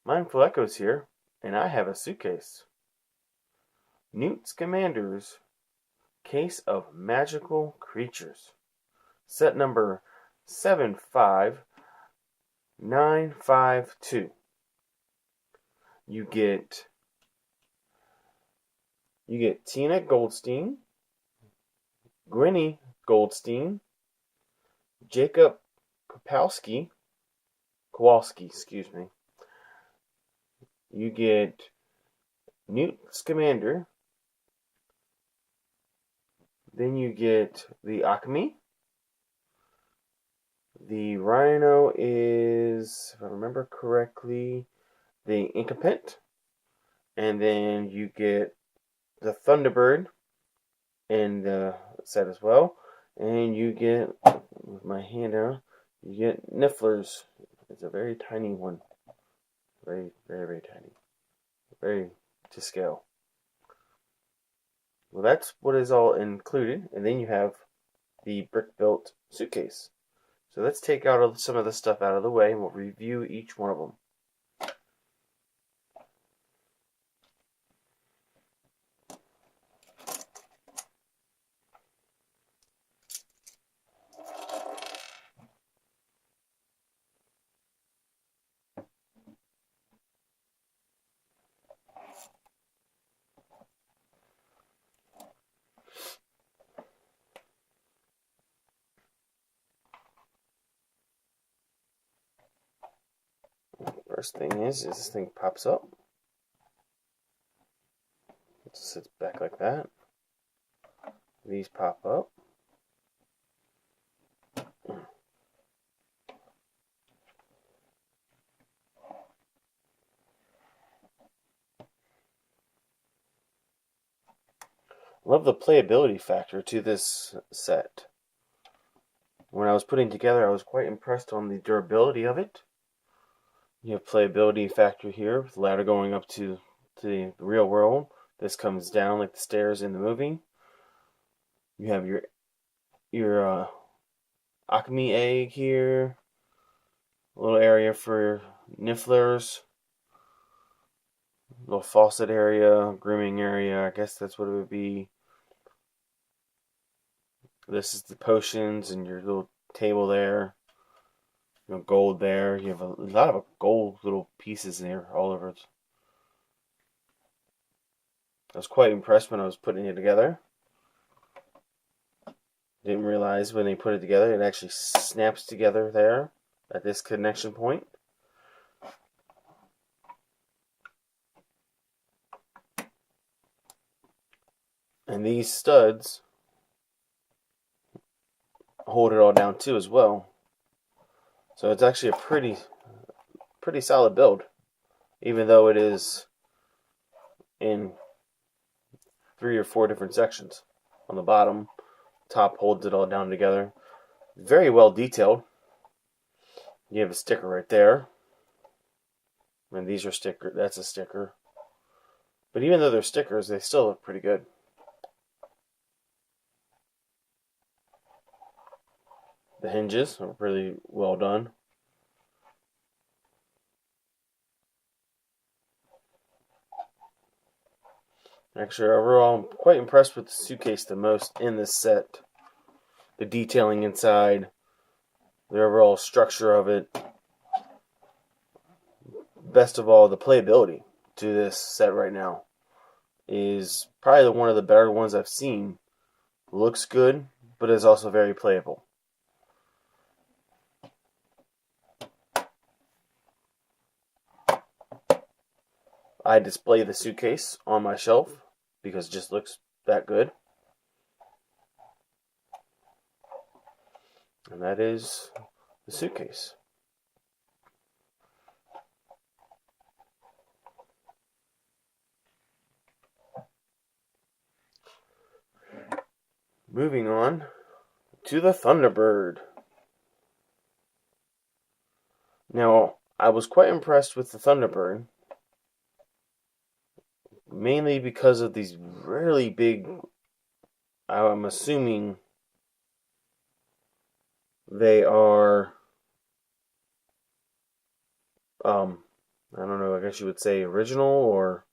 Mindful Echoes here, and I have a suitcase. Newt Scamander's Case of Magical Creatures. Set number 75952. You get Tina Goldstein, Gwenny Goldstein, Jacob Kowalski, excuse me. You get Newt Scamander. Then you get the Acme. The Rhino is, if I remember correctly, the Incompetent. And then you get the Thunderbird in the set as well. And you get, with my hand out, you get Nifflers. It's a very tiny one. Very, very, very tiny. Very to scale. Well, that's what is all included. And then you have the brick-built suitcase. So let's take out some of the stuff out of the way, and we'll review each one of them. First thing is this thing pops up. It sits back like that. These pop up. Love the playability factor to this set. When I was putting together, I was quite impressed on the durability of it. You have playability factor here, with the ladder going up to the real world. This comes down like the stairs in the movie. You have your Acme egg here. A little area for Nifflers. Little faucet area, grooming area. I guess that's what it would be. This is the potions and your little table there. Gold there. You have a lot of gold little pieces there all over it. I was quite impressed when I was putting it together. Didn't realize when they put it together, it actually snaps together there at this connection point. And these studs hold it all down too as well. So it's actually a pretty solid build, even though it is in 3 or 4 different sections. On the bottom, top holds it all down together. Very well detailed. You have a sticker right there. And these are stickers. That's a sticker. But even though they're stickers, they still look pretty good. The hinges are really well done. Actually, overall, I'm quite impressed with the suitcase the most in this set. The detailing inside, the overall structure of it. Best of all, the playability to this set right now is probably one of the better ones I've seen. Looks good, but is also very playable. I display the suitcase on my shelf because it just looks that good. And that is the suitcase. Moving on to the Thunderbird. Now, I was quite impressed with the Thunderbird, mainly because of these really big, I'm assuming they are I don't know, I guess you would say original or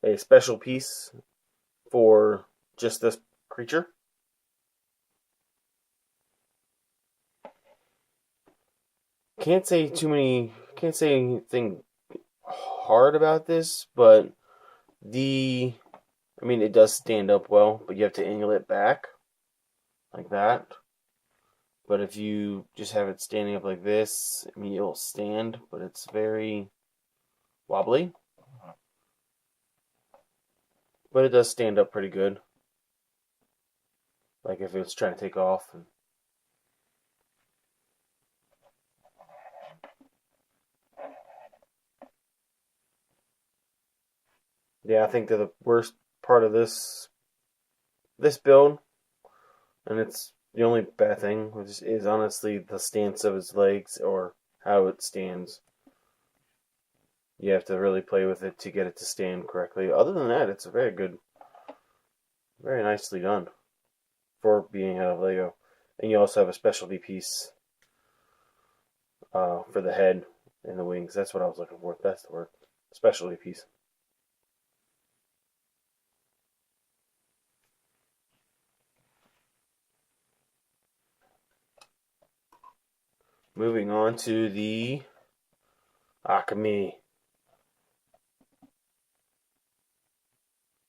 a special piece for just this creature. Can't say anything hard about this, but I mean, it does stand up well, but you have to angle it back like that. But if you just have it standing up like this, I mean, it'll stand, but it's very wobbly. But it does stand up pretty good. Like if it's trying to take off. Yeah, I think that the worst part of this build, and it's the only bad thing, which is honestly the stance of its legs or how it stands. You have to really play with it to get it to stand correctly. Other than that, it's a very good, very nicely done for being out of Lego. And you also have a specialty piece for the head and the wings. That's what I was looking for. That's the word. Specialty piece. Moving on to the Akame.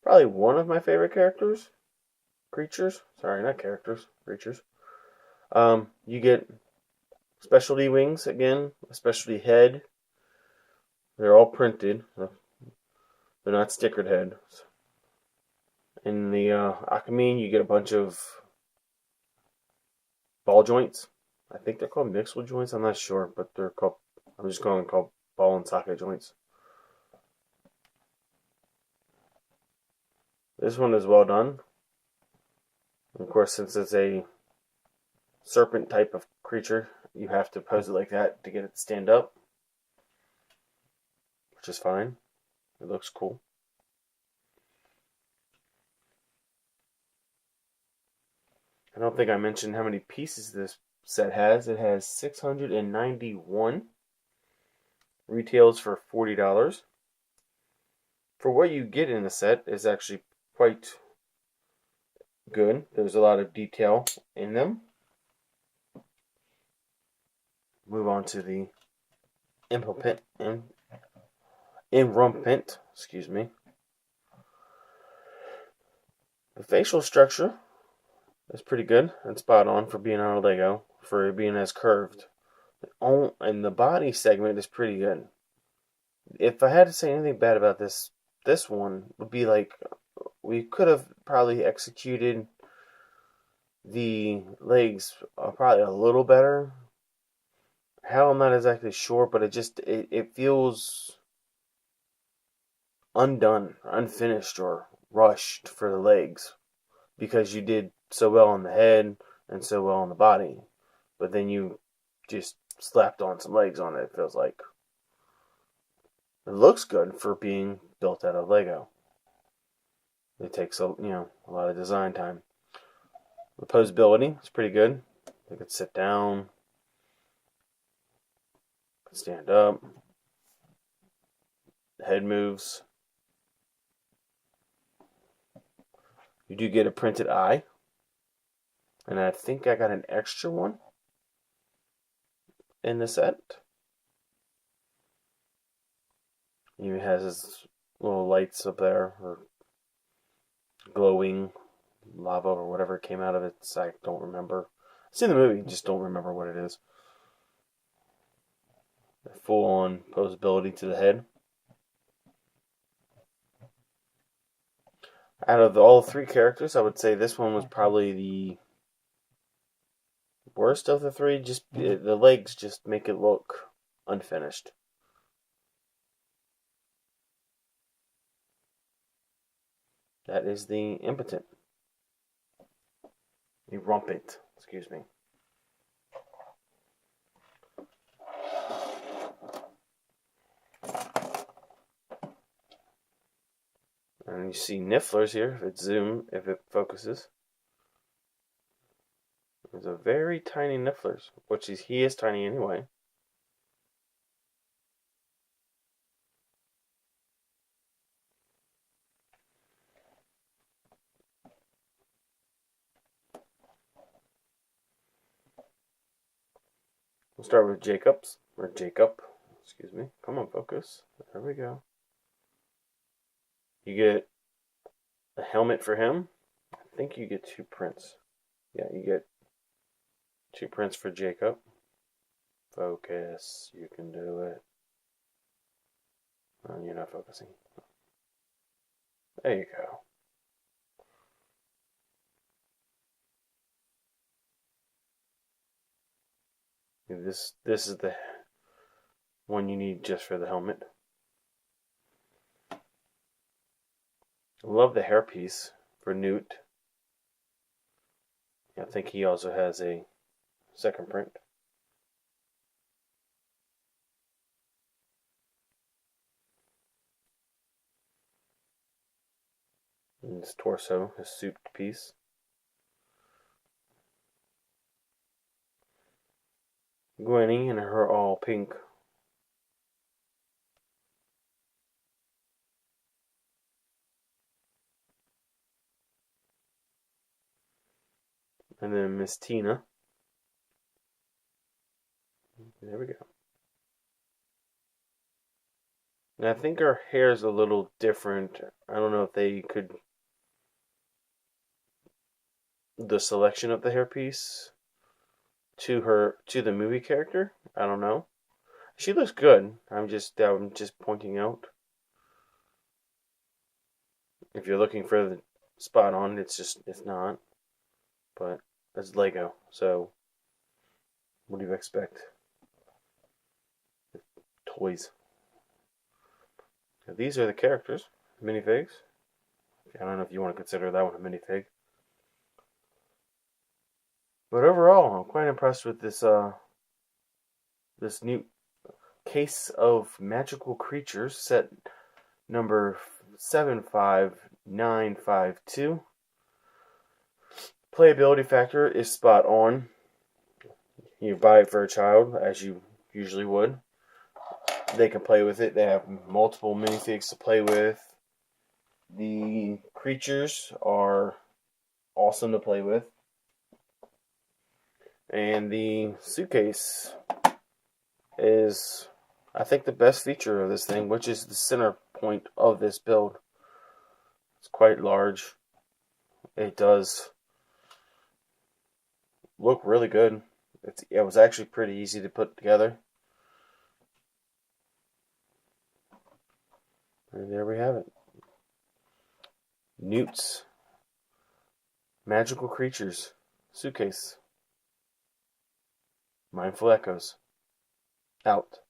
Probably one of my favorite characters. Creatures. Sorry, not characters. Creatures. You get specialty wings again, a specialty head. They're all printed. They're not stickered heads. In the Akame, you get a bunch of ball joints. I think they're called mixable joints. I'm not sure, but they're called. I'm just calling them called ball and socket joints. This one is well done. Of course, since it's a serpent type of creature, you have to pose it like that to get it to stand up, which is fine. It looks cool. I don't think I mentioned how many pieces this set has. It has 691. Retails for $40. For what you get in the set is actually quite good. There's a lot of detail in them. Move on to the Enrumpent, excuse me. The facial structure is pretty good and spot on for being on a Lego, for being as curved. And the body segment is pretty good. If I had to say anything bad about this one would be like we could have probably executed the legs probably a little better. How, I'm not exactly sure, but it feels undone, unfinished, or rushed for the legs because you did so well on the head and so well on the body, but then you just slapped on some legs on it. It feels like it looks good for being built out of Lego. It takes a lot of design time. The posability is pretty good. They could sit down, stand up. The head moves. You do get a printed eye. And I think I got an extra one in the set. He has his little lights up there, or glowing lava or whatever came out of it. I don't remember. I've seen the movie, just don't remember what it is. Full on posability to the head. Out of all three characters, I would say this one was probably the worst of the three. Just the legs just make it look unfinished. That is the impotent. The rumpant, excuse me. And you see nifflers here, if it focuses. There's a very tiny nifflers, he is tiny anyway. We'll start with Jacob's, or Jacob, excuse me. Come on, focus. There we go. You get a helmet for him. I think you get 2 prints. Yeah, you get 2 prints for Jacob. Focus. You can do it. Oh, you're not focusing. There you go. This is the one you need just for the helmet. I love the hairpiece for Newt. I think he also has a second print. And his torso, his suit piece. Gwenny in her all pink. And then Miss Tina. There we go. And I think her hair is a little different. I don't know if they could... the selection of the hairpiece to the movie character. I don't know. She looks good. I'm just pointing out. If you're looking for the spot on, it's not. But it's Lego, so what do you expect? Toys. Now, these are the characters, minifigs. I don't know if you want to consider that one a minifig. But overall, I'm quite impressed with this this new case of magical creatures, set number 75952. Playability factor is spot on. You buy it for a child, as you usually would. They can play with it. They have multiple minifigs to play with. The creatures are awesome to play with. And the suitcase is, I think, the best feature of this thing, which is the center point of this build. It's quite large. It does look really good. It was actually pretty easy to put together. And there we have it. Newt's Magical Creatures Suitcase. Mindful Echoes. Out.